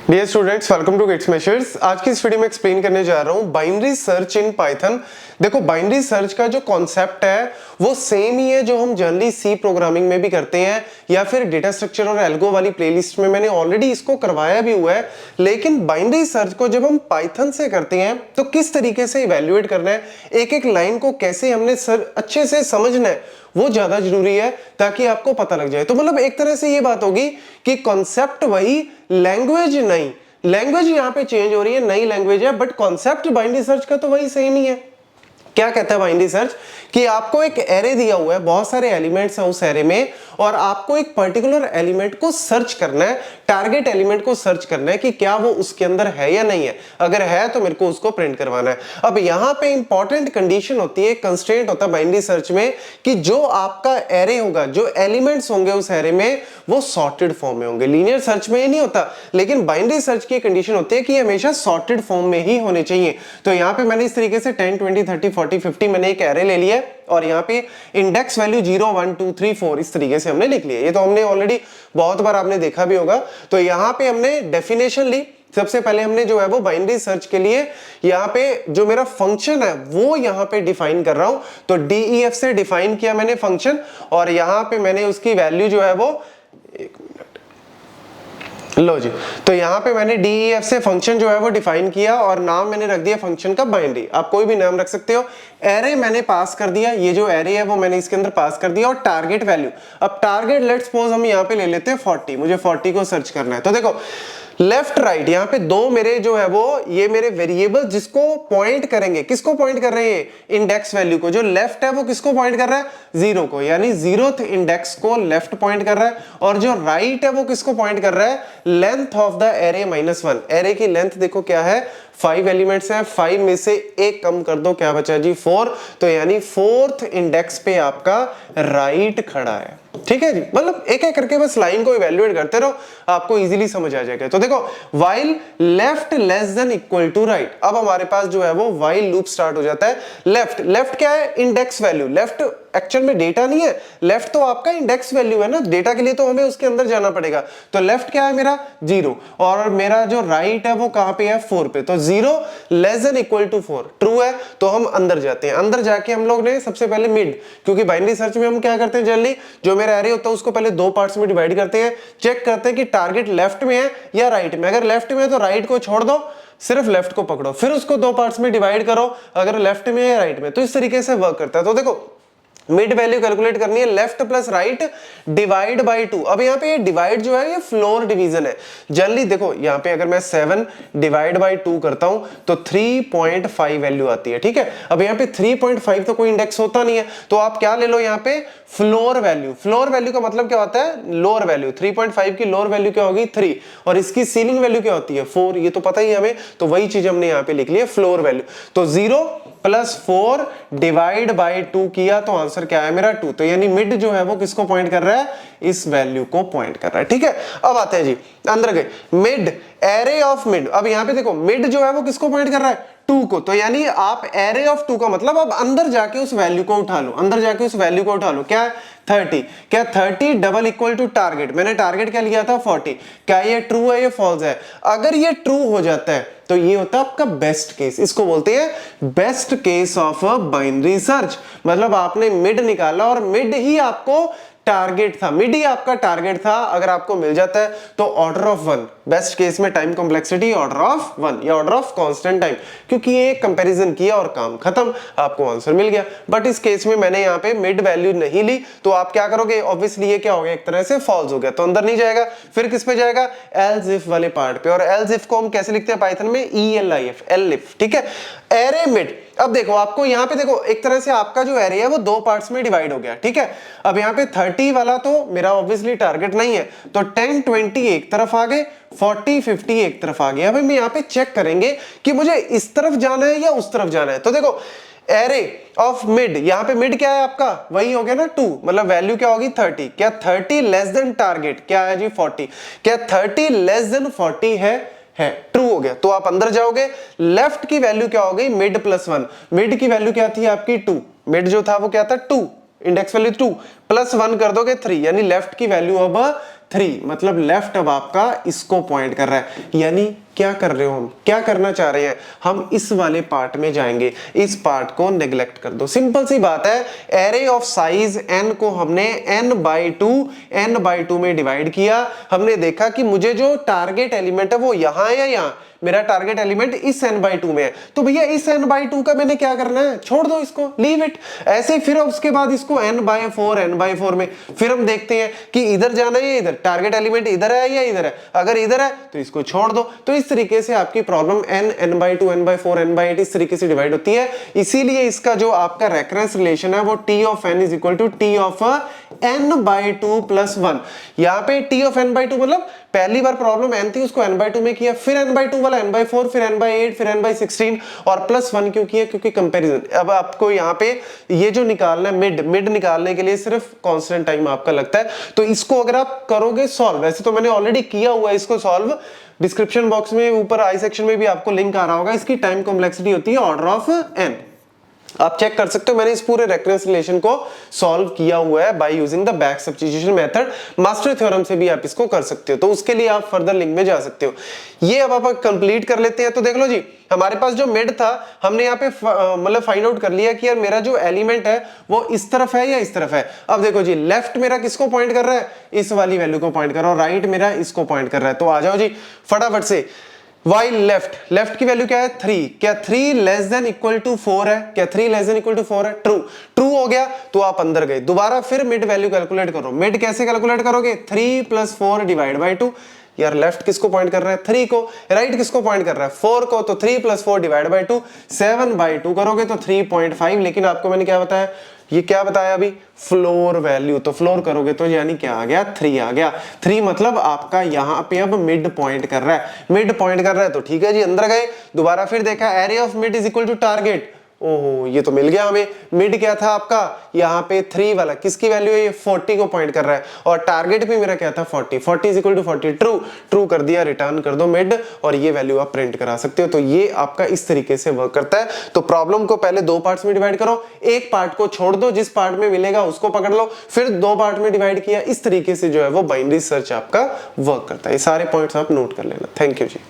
Dear students, welcome to Gate Smashers. आज की इस वीडियो में एक्सप्लेन करने जा रहा हूं बाइनरी सर्च इन पाइथन। देखो, बाइनरी सर्च का जो कॉन्सेप्ट है वो सेम ही है जो हम जनरली सी प्रोग्रामिंग में भी करते हैं या फिर डेटा स्ट्रक्चर और एल्गो वाली प्लेलिस्ट में मैंने ऑलरेडी इसको करवाया भी हुआ है। लेकिन बाइनरी सर्च को जब हम पाइथन से करते हैं तो किस तरीके से इवेल्युएट करना है, एक एक लाइन को कैसे हमने अच्छे से समझना है, वो ज्यादा जरूरी है ताकि आपको पता लग जाए। तो मतलब एक तरह से ये बात होगी कि कॉन्सेप्ट वही, लैंग्वेज नहीं, लैंग्वेज यहां पे चेंज हो रही है, नई लैंग्वेज है, बट कॉन्सेप्ट बाइनरी सर्च का तो वही सेम ही है। क्या कहता है बाइनरी सर्च कि आपको एक एरे दिया हुआ है, बहुत सारे एलिमेंट्स हैं उस एरे में, और आपको एक पर्टिकुलर एलिमेंट को सर्च करना है, टारगेट एलिमेंट को सर्च करना है कि क्या वो उसके अंदर है या नहीं है। अगर है तो मेरे को उसको प्रिंट करवाना है। अब यहां पे इंपॉर्टेंट कंडीशन होती है, कंस्ट्रेंट होता है बाइनरी सर्च में कि जो आपका एरे होगा, जो एलिमेंट्स होंगे उस एरे में, वो सॉर्टेड फॉर्म में होंगे। लीनियर सर्च में ये नहीं होता, लेकिन बाइनरी सर्च की कंडीशन होती है कि हमेशा सॉर्टेड फॉर्म में ही होने चाहिए। तो यहां पे मैंने इस तरीके से 10, 20, 30, 40, 50 मैंने एक एरे ले लिया और यहाँ पे इंडेक्स वैल्यू 0, 1, 2, 3, 4 इस तरीके से हमने लिख लिया। ये तो हमने ऑलरेडी बहुत बार आपने देखा भी होगा। तो यहाँ पे हमने डेफिनेशन ली। सबसे पहले हमने जो है वो बाइनरी सर्च के लिए यहाँ पे जो मेरा फंक्शन है वो यहाँ पे डिफाइन कर रहा हूं। तो DEF से डिफाइन किया मैंने फंक्शन, और यहाँ पे मैंने उसकी वैल्यू जो है वो, एक मिनट, लो जी, तो यहां पे मैंने DEF से फंक्शन जो है वो डिफाइन किया और नाम मैंने रख दिया फंक्शन का बाइनरी। आप कोई भी नाम रख सकते हो। एरे मैंने पास कर दिया, ये जो एरे है वो मैंने इसके अंदर पास कर दिया, और टारगेट वैल्यू, अब टारगेट लेट्स सपोज हम यहाँ पे ले लेते हैं 40, मुझे 40 को सर्च करना है। तो देखो लेफ्ट राइट यहाँ पे दो मेरे जो है वो, ये मेरे वेरिएबल जिसको पॉइंट करेंगे, किसको पॉइंट कर रहे हैं, इंडेक्स वैल्यू को। जो लेफ्ट है वो किसको पॉइंट कर रहा है, 0 को, यानी 0th इंडेक्स को लेफ्ट पॉइंट कर रहा है। और जो राइट है वो किसको पॉइंट कर रहा है, length of the array -1। Array की लेंथ देखो क्या है, 5 एलिमेंट्स है, 5 में से एक कम कर दो, क्या बचा जी, 4। तो यानी 4th इंडेक्स पे आपका राइट खड़ा है। ठीक है जी, मतलब एक एक करके बस लाइन को इवैल्यूएट करते रहो, आपको इजीली समझ आ जाएगा। तो देखो while left less than equal to right, अब हमारे पास जो है वो व्हाइल लूप स्टार्ट हो जाता है। लेफ्ट, लेफ्ट क्या है, इंडेक्स वैल्यू। लेफ्ट एक्चुअल में डेटा नहीं है, लेफ्ट तो आपका इंडेक्स वैल्यू है ना, डेटा के लिए तो हमें उसके अंदर जाना पड़ेगा। तो लेफ्ट क्या है मेरा, 0, और मेरा जो राइट है वो कहां पे है, 4 पे। तो 0 less than equal to 4 true है, तो हम अंदर जाते हैं। अंदर जाके हम लोग ने सबसे पहले मिड, क्योंकि बाइनरी सर्च में हम क्या करते हैं जनरली, जो मेरा एरे होता है उसको पहले दो पार्ट्स में डिवाइड करते हैं, चेक करते हैं कि टारगेट लेफ्ट में है या राइट में। अगर लेफ्ट में है तो राइट को छोड़ दो, सिर्फ लेफ्ट को पकड़ो, फिर उसको दो पार्ट्स में डिवाइड करो अगर लेफ्ट में है या राइट में। तो इस तरीके से वर्क करता है। तो देखो मिड वैल्यू कैलकुलेट करनी है, left plus right divide by 2। अब यहाँ पे ये डिवाइड जो है ये फ्लोर डिवीजन है। जनरली देखो यहाँ पे अगर मैं 7 डिवाइड बाय 2 करता हूं तो 3.5 वैल्यू आती है। ठीक है, अब यहाँ पे 3.5 तो कोई इंडेक्स होता नहीं है, तो आप क्या ले लो यहाँ पे, फ्लोर वैल्यू। फ्लोर वैल्यू का मतलब क्या होता है, लोअर वैल्यू। 3.5 की लोअर वैल्यू क्या होगी, 3, और इसकी सीलिंग वैल्यू क्या होती है, 4। ये तो पता ही है हमें, तो वही चीज हमने यहाँ पे लिख ली है, फ्लोर वैल्यू। तो 0 प्लस 4 डिवाइड बाय 2 किया तो आंसर क्या है मेरा, 2। तो यानी मिड जो है वो किसको पॉइंट कर रहा है, इस वैल्यू को पॉइंट कर रहा है। ठीक है, अब आते हैं जी अंदर गए, मिड, एरे ऑफ मिड। अब यहां पे देखो मिड जो है वो किसको पॉइंट कर रहा है, 2 को। तो यानी आप एरे ऑफ 2 का मतलब अब अंदर जाके उस वैल्यू को उठा लो, अंदर जाके उस वैल्यू को उठा लो। क्या है, 30। क्या 30 डबल इक्वल टू टारगेट, मैंने टारगेट क्या लिया था, 40। क्या ये ट्रू है, ये फॉल्स है? अगर ये ट्रू हो जाता है तो ये होता है आपका बेस्ट केस। इसको बोलते हैं best case of a binary search. मतलब आपने मिड निकाला और मिड ही आपको टारगेट था, मिड ही आपका टारगेट था। अगर आपको मिल जाता है तो ऑर्डर ऑफ 1, बेस्ट केस में टाइम कॉम्प्लेक्सिटी ऑर्डर ऑफ 1 या ऑर्डर ऑफ कांस्टेंट टाइम, क्योंकि ये कंपैरिजन किया और काम खत्म, आपको आंसर मिल गया। बट इस केस में मैंने यहाँ पे मिड वैल्यू नहीं ली, तो आप क्या करोगे, ऑब्वियसली ये क्या हो गया, एक तरह से फॉल्स हो गया, तो अंदर नहीं जाएगा। फिर किस पे जाएगा, एल्स इफ वाले पार्ट पे। और एल्स इफ को हम कैसे लिखते हैं पाइथन में, ELIF, एलिफ। ठीक है, एरे मिड। अब देखो आपको यहाँ पे देखो एक तरह से आपका जो एरे है वो दो पार्ट्स में डिवाइड हो गया। ठीक है, अब यहाँ पे 30 वाला तो मेरा ऑब्वियसली टारगेट नहीं है, तो 10, 20 एक तरफ आ गए, 40, 50 एक तरफ आ गया। अब हम यहाँ पे चेक करेंगे कि मुझे इस तरफ जाना है या उस तरफ जाना है। तो देखो एरे ऑफ मिड, यहाँ पे मिड क्या है आपका, वही हो गया ना 2, मतलब वैल्यू क्या होगी, 30। क्या 30 लेस देन टारगेट क्या है जी, 40। क्या 30 लेस देन 40 है ट्रू हो गया, तो आप अंदर जाओगे। लेफ्ट की वैल्यू क्या हो गई, मिड प्लस 1। मिड की वैल्यू क्या थी आपकी, 2। मिड जो था वो क्या था, 2, इंडेक्स वैल्यू 2 प्लस 1 कर दोगे 3, यानी लेफ्ट की वैल्यू अब 3, मतलब लेफ्ट अब आपका इसको पॉइंट कर रहा है। यानी क्या कर रहे हो हम, क्या करना चाह रहे हैं हम, इस वाले पार्ट में जाएंगे, इस पार्ट को नेग्लेक्ट कर दो। सिंपल सी बात है, एरे ऑफ साइज n को हमने n/2 में डिवाइड किया। हमने देखा कि मुझे जो टारगेट एलिमेंट है वो यहां है या यहां, मेरा टारगेट एलिमेंट इस n/2 में है, तो भैया इस n/2 का मैंने क्या करना है, छोड़ दो इसको, लीव इट। ऐसे फिर उसके बाद इसको n/4 में, फिर हम देखते हैं कि इधर जाना है या इधर, टारगेट एलिमेंट इधर है या इधर है, अगर इधर है तो इसको छोड़ दो। तो इस तरीके से आपकी प्रॉब्लम n/2 n/4 n/8 इस तरीके से डिवाइड होती है। इसीलिए इसका जो आपका रेफरेंस रिलेशन है वो t of n is equal to t of n/2 + 1। यहाँ पे t of n/2 मतलब पहली बार प्रॉब्लम n थी उसको n/2 में किया, फिर n/2 वाला n/4, फिर n/8, फिर n/16 और +1 क्यों किया, क्योंकि कंपैरिजन। अब आपको यहाँ पे ये जो निकालना है मिड निकालने के लिए सिर्फ कांस्टेंट टाइम आपका लगता है। तो इसको अगर आप करोगे सॉल्व, वैसे तो मैंने ऑलरेडी किया हुआ है इसको सॉल्व, डिस्क्रिप्शन बॉक्स में ऊपर आई सेक्शन में भी आपको लिंक आ रहा होगा। इसकी टाइम कॉम्प्लेक्सिटी होती है ऑर्डर ऑफ n, आप चेक कर सकते हो। मैंने इस पूरे रेफरेंस रिलेशन को सॉल्व किया हुआ है by using the back substitution method. Master theorem से भी आप इसको कर सकते हो, तो उसके लिए आप फर्दर लिंक में जा सकते हो। ये अब आप कंप्लीट कर लेते हैं। तो देख लो जी, हमारे पास जो मिड था हमने यहाँ पे मतलब फाइंड आउट कर लिया कि यार मेरा जो एलिमेंट है वो इस तरफ है या इस तरफ है। अब देखो जी, लेफ्ट मेरा किसको पॉइंट कर रहा है, इस वाली वैल्यू को पॉइंट कर रहा है, और राइट मेरा इसको पॉइंट कर रहा है। तो आ जाओ जी फटाफट से, वाइल लेफ्ट की वैल्यू क्या है 3, क्या 3 लेस देन इक्वल टू 4 है, क्या 3 लेस देन इक्वल टू 4 है, ट्रू हो गया तो आप अंदर गए। दोबारा फिर मिड वैल्यू कैलकुलेट करो। मिड कैसे कैलकुलेट करोगे, 3 + 4 डिवाइड बाय 2। यार लेफ्ट किसको पॉइंट कर रहा है, 3 को, राइट किसको पॉइंट कर रहा है, 4 को, तो 3 + 4 डिवाइड बाय 2, 7/2 करोगे तो 3.5। लेकिन आपको मैंने क्या बताया, ये क्या बताया अभी, फ्लोर वैल्यू, तो फ्लोर करोगे तो यानी क्या आ गया, 3 आ गया। 3 मतलब आपका यहाँ पे अब मिड पॉइंट कर रहा है, मिड पॉइंट कर रहा है तो ठीक है जी, अंदर गए। दोबारा फिर देखा area of mid is equal to target, ओहो ये तो मिल गया हमें। मिड क्या था आपका, यहाँ पे 3 वाला किसकी वैल्यू है, ये 40 को पॉइंट कर रहा है, और टारगेट भी मेरा क्या था 40 इज इक्वल टू 40, ट्रू कर दिया, रिटर्न कर दो मिड, और ये वैल्यू आप प्रिंट करा सकते हो। तो ये आपका इस तरीके से वर्क करता है। तो प्रॉब्लम को पहले 2 पार्ट्स में डिवाइड करो, एक पार्ट को छोड़ दो, जिस पार्ट में मिलेगा उसको पकड़ लो, फिर 2 पार्ट में डिवाइड किया। इस तरीके से जो है वो बाइनरी सर्च आपका वर्क करता है। ये सारे पॉइंट्स आप नोट कर लेना। Thank you ji.